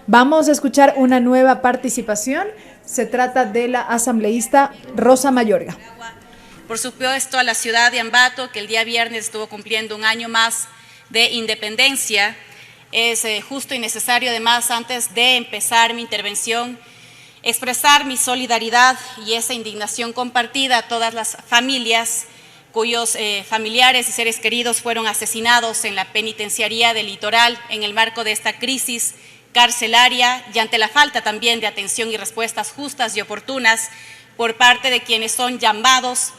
Vamos a escuchar una nueva participación. Se trata de la asambleísta Rosa Mayorga. Por supuesto, a la ciudad de Ambato, que el día viernes estuvo cumpliendo un año más de independencia. Es justo y necesario, además, antes de empezar mi intervención, expresar mi solidaridad y esa indignación compartida a todas las familias cuyos familiares y seres queridos fueron asesinados en la penitenciaría del Litoral en el marco de esta crisis carcelaria y ante la falta también de atención y respuestas justas y oportunas por parte de quienes son llamados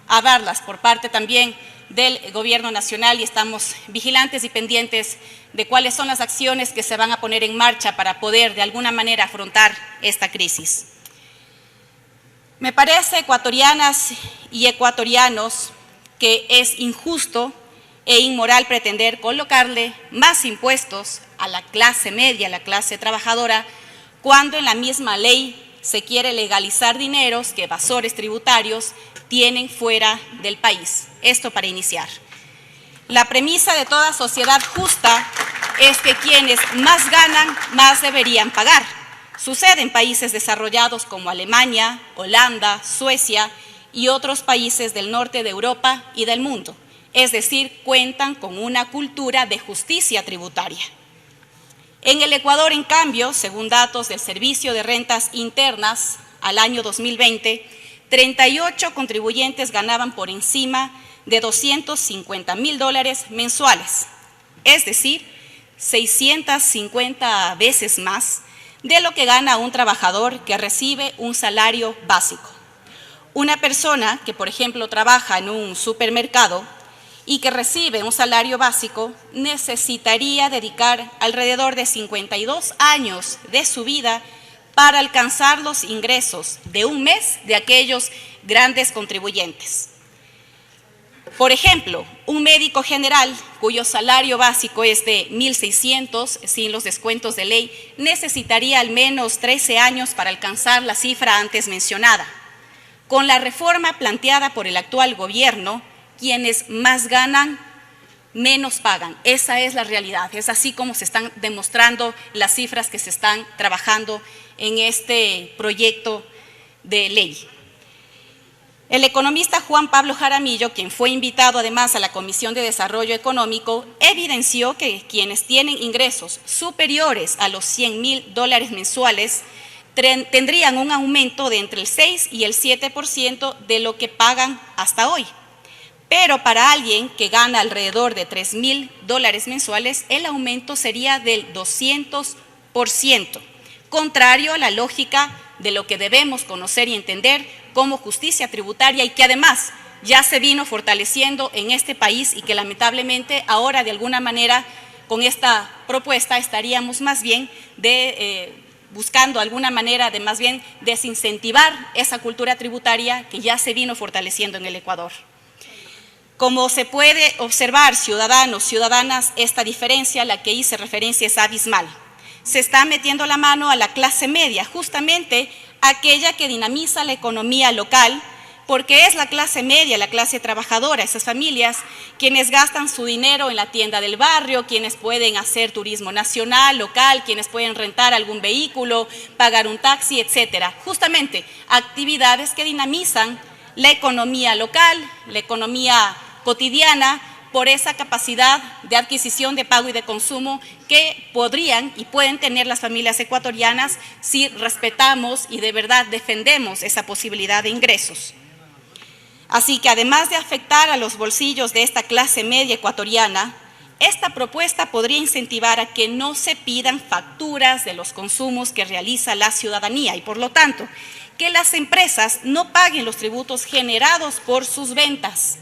a darlas, por parte también del Gobierno Nacional, y estamos vigilantes y pendientes de cuáles son las acciones que se van a poner en marcha para poder de alguna manera afrontar esta crisis. Me parece, ecuatorianas y ecuatorianos, que es injusto e inmoral pretender colocarle más impuestos a la clase media, a la clase trabajadora, cuando en la misma ley se quiere legalizar dineros que evasores tributarios tienen fuera del país. Esto para iniciar. La premisa de toda sociedad justa es que quienes más ganan, más deberían pagar. Sucede en países desarrollados como Alemania, Holanda, Suecia y otros países del norte de Europa y del mundo. Es decir, cuentan con una cultura de justicia tributaria. En el Ecuador, en cambio, según datos del Servicio de Rentas Internas, al año 2020, 38 contribuyentes ganaban por encima de $250.000 mensuales, es decir, 650 veces más de lo que gana un trabajador que recibe un salario básico. Una persona que, por ejemplo, trabaja en un supermercado y que recibe un salario básico necesitaría dedicar alrededor de 52 años de su vida para alcanzar los ingresos de un mes de aquellos grandes contribuyentes. Por ejemplo, un médico general cuyo salario básico es de 1.600 sin los descuentos de ley necesitaría al menos 13 años para alcanzar la cifra antes mencionada. Con la reforma planteada por el actual gobierno, quienes más ganan, menos pagan. Esa es la realidad. Es así como se están demostrando las cifras que se están trabajando en este proyecto de ley. El economista Juan Pablo Jaramillo, quien fue invitado además a la Comisión de Desarrollo Económico, evidenció que quienes tienen ingresos superiores a los $100.000 mensuales tendrían un aumento de entre el 6 y el 7% de lo que pagan hasta hoy. Pero para alguien que gana alrededor de $3.000 mensuales, el aumento sería del 200%, contrario a la lógica de lo que debemos conocer y entender como justicia tributaria y que además ya se vino fortaleciendo en este país y que lamentablemente ahora de alguna manera con esta propuesta estaríamos más bien buscando alguna manera de más bien desincentivar esa cultura tributaria que ya se vino fortaleciendo en el Ecuador. Como se puede observar, ciudadanos, ciudadanas, esta diferencia a la que hice referencia es abismal. Se está metiendo la mano a la clase media, justamente aquella que dinamiza la economía local, porque es la clase media, la clase trabajadora, esas familias, quienes gastan su dinero en la tienda del barrio, quienes pueden hacer turismo nacional, local, quienes pueden rentar algún vehículo, pagar un taxi, etcétera. Justamente actividades que dinamizan la economía local, la economía cotidiana, por esa capacidad de adquisición, de pago y de consumo que podrían y pueden tener las familias ecuatorianas si respetamos y de verdad defendemos esa posibilidad de ingresos. Así que además de afectar a los bolsillos de esta clase media ecuatoriana, esta propuesta podría incentivar a que no se pidan facturas de los consumos que realiza la ciudadanía y por lo tanto que las empresas no paguen los tributos generados por sus ventas.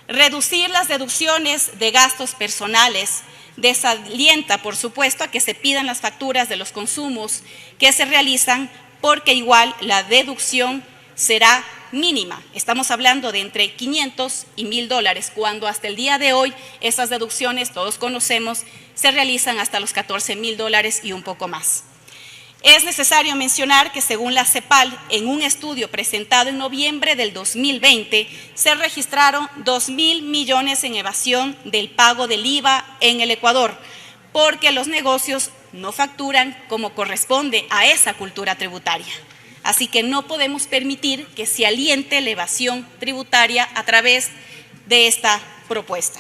Reducir las deducciones de gastos personales desalienta, por supuesto, a que se pidan las facturas de los consumos que se realizan porque igual la deducción será mínima. Estamos hablando de entre 500 y $1.000, cuando hasta el día de hoy esas deducciones, todos conocemos, se realizan hasta los $14.000 y un poco más. Es necesario mencionar que según la CEPAL, en un estudio presentado en noviembre del 2020, se registraron 2.000 millones en evasión del pago del IVA en el Ecuador, porque los negocios no facturan como corresponde a esa cultura tributaria. Así que no podemos permitir que se aliente la evasión tributaria a través de esta propuesta.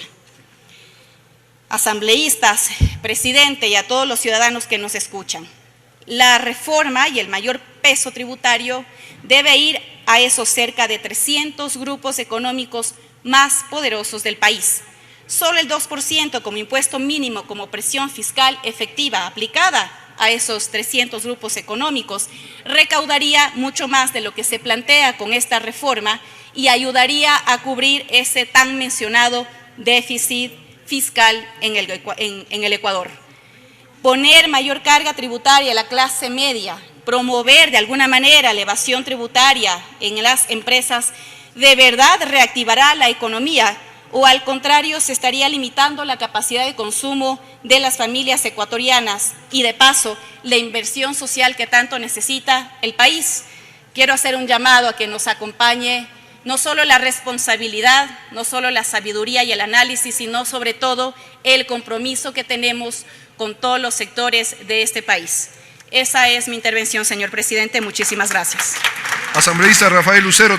Asambleístas, presidente y a todos los ciudadanos que nos escuchan, la reforma y el mayor peso tributario debe ir a esos cerca de 300 grupos económicos más poderosos del país. Solo el 2% como impuesto mínimo como presión fiscal efectiva aplicada a esos 300 grupos económicos recaudaría mucho más de lo que se plantea con esta reforma y ayudaría a cubrir ese tan mencionado déficit fiscal en el Ecuador. Poner mayor carga tributaria a la clase media, promover de alguna manera la evasión tributaria en las empresas, ¿de verdad reactivará la economía o al contrario se estaría limitando la capacidad de consumo de las familias ecuatorianas y de paso la inversión social que tanto necesita el país? Quiero hacer un llamado a que nos acompañe no solo la responsabilidad, no solo la sabiduría y el análisis, sino sobre todo el compromiso que tenemos con todos los sectores de este país. Esa es mi intervención, señor presidente. Muchísimas gracias. Asambleísta Rafael Lucero.